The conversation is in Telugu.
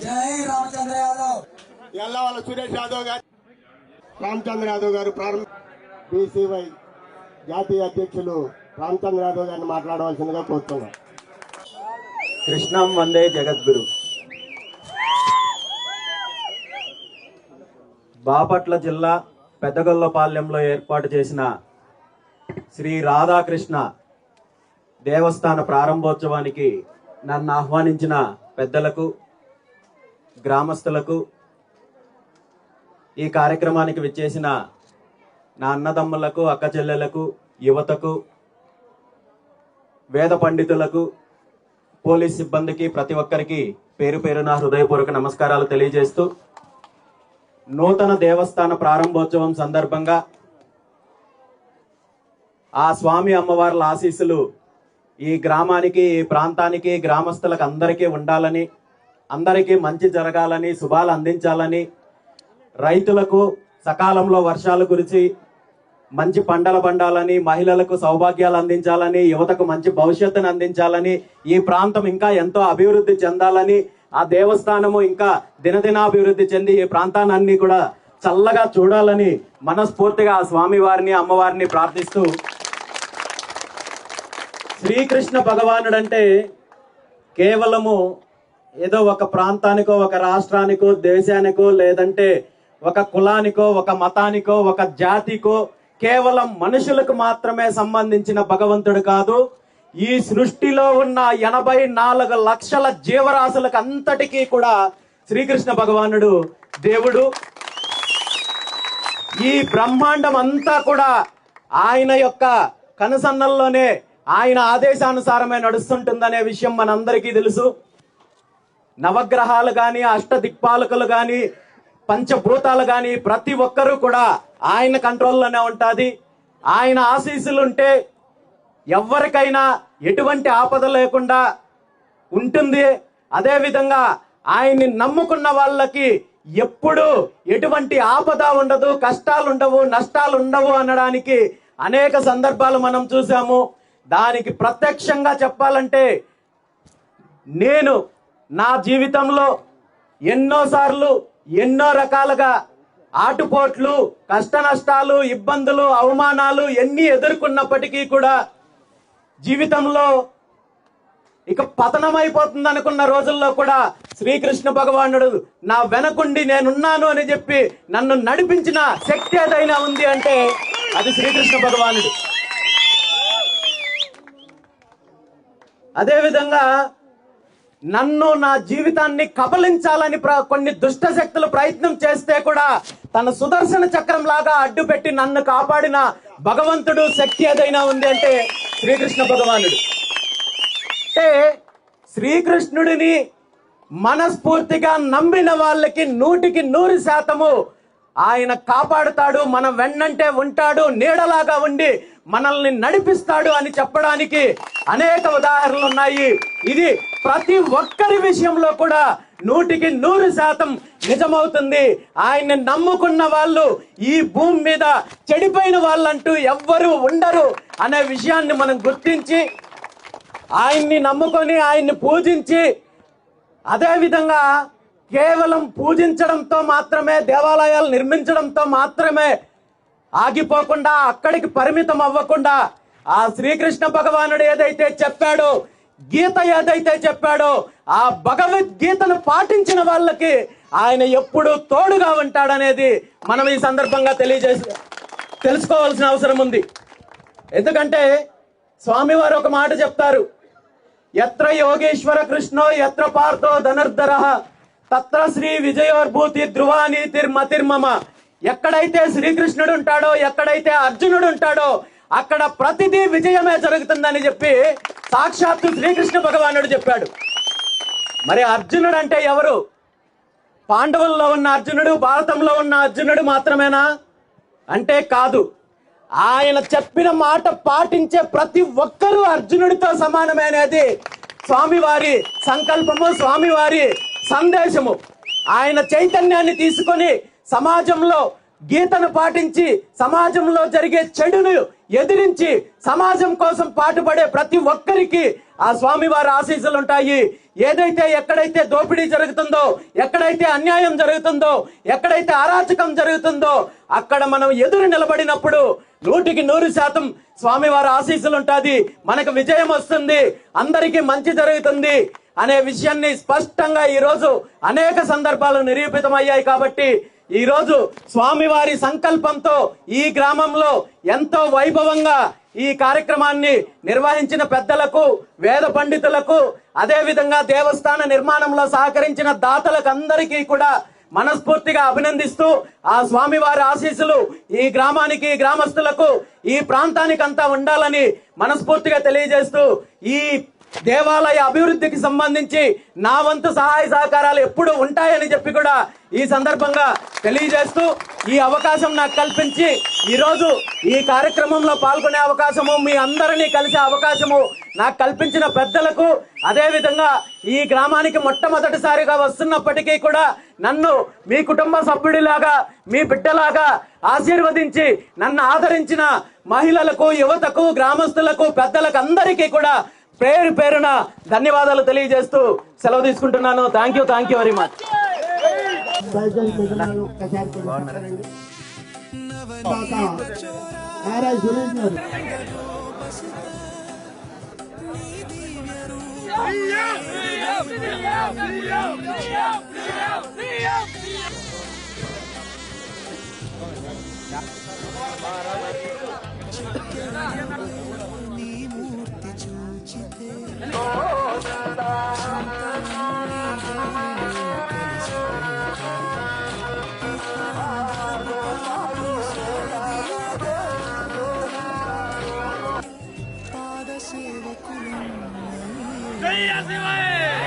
జై రామచంద్ర యాదవ్. ఎల్లవాళ్ళ సురేష్ యాదవ్ గారు, రామచంద్ర యాదవ్ గారు బీసీవై జాతీయ అధ్యక్షులు రామచంద్ర యాదవ్ గారిని మాట్లాడవలసిందిగా కోరుతున్నాం. కృష్ణం వందే జగద్గురు. బాపట్ల జిల్లా పెద్దగొల్లపాలెంలో ఏర్పాటు చేసిన శ్రీ రాధాకృష్ణ దేవస్థాన ప్రారంభోత్సవానికి నన్ను ఆహ్వానించిన పెద్దలకు, గ్రామస్తులకు, ఈ కార్యక్రమానికి విచ్చేసిన నా అన్నదమ్ములకు, అక్క చెల్లెలకు, యువతకు, వేద పండితులకు, పోలీస్ సిబ్బందికి, ప్రతి ఒక్కరికి పేరు పేరున హృదయపూర్వక నమస్కారాలు తెలియజేస్తూ, నూతన దేవస్థాన ప్రారంభోత్సవం సందర్భంగా ఆ స్వామి అమ్మవార్ల ఆశీస్సులు ఈ గ్రామానికి, ఈ ప్రాంతానికి, గ్రామస్తులకు అందరికీ ఉండాలని, అందరికీ మంచి జరగాలని, శుభాలు అందించాలని, రైతులకు సకాలంలో వర్షాలు కురిచి మంచి పంటలు పండాలని, మహిళలకు సౌభాగ్యాలు అందించాలని, యువతకు మంచి భవిష్యత్తును అందించాలని, ఈ ప్రాంతం ఇంకా ఎంతో అభివృద్ధి చెందాలని, ఆ దేవస్థానము ఇంకా దినదినాభివృద్ధి చెంది ఈ ప్రాంతాన్ని కూడా చల్లగా చూడాలని మనస్ఫూర్తిగా ఆ స్వామి వారిని, అమ్మవారిని ప్రార్థిస్తూ, శ్రీకృష్ణ భగవానుడు అంటే కేవలము ఏదో ఒక ప్రాంతానికో, ఒక రాష్ట్రానికో, దేశానికో, లేదంటే ఒక కులానికో, ఒక మతానికో, ఒక జాతికో, కేవలం మనుషులకు మాత్రమే సంబంధించిన భగవంతుడు కాదు. ఈ సృష్టిలో ఉన్న 84 లక్షల జీవరాశులకు అంతటికీ కూడా శ్రీకృష్ణ భగవానుడు దేవుడు. ఈ బ్రహ్మాండం అంతా కూడా ఆయన యొక్క కనుసన్నల్లోనే, ఆయన ఆదేశానుసారమే నడుస్తుంటుందనే విషయం మనందరికీ తెలుసు. నవగ్రహాలు గాని, అష్టదిక్పాలకులు గాని, పంచభూతాలు గాని ప్రతి ఒక్కరూ కూడా ఆయన కంట్రోల్లోనే ఉంటుంది. ఆయన ఆశీస్సులుంటే ఎవరికైనా ఎటువంటి ఆపద లేకుండా ఉంటుంది. అదేవిధంగా ఆయన్ని నమ్ముకున్న వాళ్ళకి ఎప్పుడు ఎటువంటి ఆపద ఉండదు, కష్టాలు ఉండవు, నష్టాలు ఉండవు అనడానికి అనేక సందర్భాలు మనం చూసాము. దానికి ప్రత్యక్షంగా చెప్పాలంటే నేను నా జీవితంలో ఎన్నోసార్లు ఎన్నో రకాలుగా ఆటుపోట్లు, కష్ట నష్టాలు, ఇబ్బందులు, అవమానాలు ఎన్ని ఎదుర్కొన్నప్పటికీ కూడా జీవితంలో ఇక పతనమైపోతుంది అనుకున్న రోజుల్లో కూడా శ్రీకృష్ణ భగవానుడు నా వెనకుండి నేనున్నాను అని చెప్పి నన్ను నడిపించిన శక్తి ఏదైనా ఉంది అంటే అది శ్రీకృష్ణ భగవానుడు. అదేవిధంగా నన్ను, నా జీవితాన్ని కబలించాలని కొన్ని దుష్ట శక్తులు ప్రయత్నం చేస్తే కూడా తన సుదర్శన చక్రం లాగా అడ్డుపెట్టి నన్ను కాపాడిన భగవంతుడు శక్తి ఏదైనా ఉంది అంటే శ్రీకృష్ణ భగవానుడు. అంటే శ్రీకృష్ణుడిని మనస్ఫూర్తిగా నమ్మిన వాళ్ళకి 100% ఆయన కాపాడుతాడు, మన వెన్నంటే ఉంటాడు, నీడలాగా ఉండి మనల్ని నడిపిస్తాడు అని చెప్పడానికి అనేక ఉదాహరణలు ఉన్నాయి. ఇది ప్రతి ఒక్కరి విషయంలో కూడా 100% నిజమవుతుంది. ఆయన్ని నమ్ముకున్న వాళ్ళు ఈ భూమి మీద చెడిపోయిన వాళ్ళంటూ ఎవ్వరూ ఉండరు అనే విషయాన్ని మనం గుర్తించి ఆయన్ని నమ్ముకొని ఆయన్ని పూజించి, అదేవిధంగా కేవలం పూజించడంతో మాత్రమే, దేవాలయాలు నిర్మించడంతో మాత్రమే ఆగిపోకుండా, అక్కడికి పరిమితం అవ్వకుండా ఆ శ్రీకృష్ణ భగవానుడు ఏదైతే చెప్పాడో, గీత ఏదైతే చెప్పాడో ఆ భగవద్గీతను పాటించిన వాళ్ళకి ఆయన ఎప్పుడూ తోడుగా ఉంటాడనేది మనం ఈ సందర్భంగా తెలుసుకోవాల్సిన అవసరం ఉంది. ఎందుకంటే స్వామివారు ఒక మాట చెప్తారు, యత్ర యోగేశ్వర కృష్ణో యత్ర పార్థో ధనుర్ధరః తత్ర శ్రీ విజయోర్భూతి ధ్రువానీతిర్మతిర్మమ. ఎక్కడైతే శ్రీకృష్ణుడు ఉంటాడో, ఎక్కడైతే అర్జునుడు ఉంటాడో అక్కడ ప్రతిదీ విజయమే జరుగుతుందని చెప్పి సాక్షాత్తు శ్రీకృష్ణ భగవానుడు చెప్పాడు. మరి అర్జునుడు అంటే ఎవరు? పాండవుల్లో ఉన్న అర్జునుడు, భారతంలో ఉన్న అర్జునుడు మాత్రమేనా అంటే కాదు. ఆయన చెప్పిన మాట పాటించే ప్రతి ఒక్కరూ అర్జునుడితో సమానమే అనేది స్వామివారి సంకల్పము, స్వామివారి సందేశము. ఆయన చైతన్యాన్ని తీసుకొని సమాజంలో గీతను పాటించి, సమాజంలో జరిగే చెడును ఎదిరించి సమాజం కోసం పాటుపడే ప్రతి ఒక్కరికి ఆ స్వామివారి ఆశీస్సులు ఉంటాయి. ఏదైతే ఎక్కడైతే దోపిడీ జరుగుతుందో, ఎక్కడైతే అన్యాయం జరుగుతుందో, ఎక్కడైతే అరాచకం జరుగుతుందో అక్కడ మనం ఎదురు నిలబడినప్పుడు 100% స్వామివారి ఆశీస్సులు ఉంటుంది, మనకు విజయం వస్తుంది, అందరికీ మంచి జరుగుతుంది అనే విషయాన్ని స్పష్టంగా ఈరోజు అనేక సందర్భాలు నిరూపితమయ్యాయి. కాబట్టి ఈ రోజు స్వామివారి సంకల్పంతో ఈ గ్రామంలో ఎంతో వైభవంగా ఈ కార్యక్రమాన్ని నిర్వహించిన పెద్దలకు, వేద పండితులకు, అదేవిధంగా దేవస్థాన నిర్మాణంలో సహకరించిన దాతలకు అందరికీ కూడా మనస్ఫూర్తిగా అభినందిస్తూ ఆ స్వామివారి ఆశీస్సులు ఈ గ్రామానికి, గ్రామస్తులకు, ఈ ప్రాంతానికి అంతా ఉండాలని మనస్ఫూర్తిగా తెలియజేస్తూ ఈ దేవాలయ అభివృద్ధికి సంబంధించి నా వంతు సహాయ సహకారాలు ఎప్పుడు ఉంటాయని చెప్పి కూడా ఈ సందర్భంగా తెలియజేస్తూ, ఈ అవకాశం నాకు కల్పించి ఈరోజు ఈ కార్యక్రమంలో పాల్గొనే అవకాశము, మీ అందరినీ కలిసే అవకాశము నాకు కల్పించిన పెద్దలకు, అదేవిధంగా ఈ గ్రామానికి మొట్టమొదటిసారిగా వస్తున్నప్పటికీ కూడా నన్ను మీ కుటుంబ సభ్యుడిలాగా, మీ బిడ్డలాగా ఆశీర్వదించి నన్ను ఆదరించిన మహిళలకు, యువతకు, గ్రామస్తులకు, పెద్దలకు అందరికీ కూడా పేరు పేరున ధన్యవాదాలు తెలియజేస్తూ సెలవు తీసుకుంటున్నాను. Thank you very much. జై శివాయ.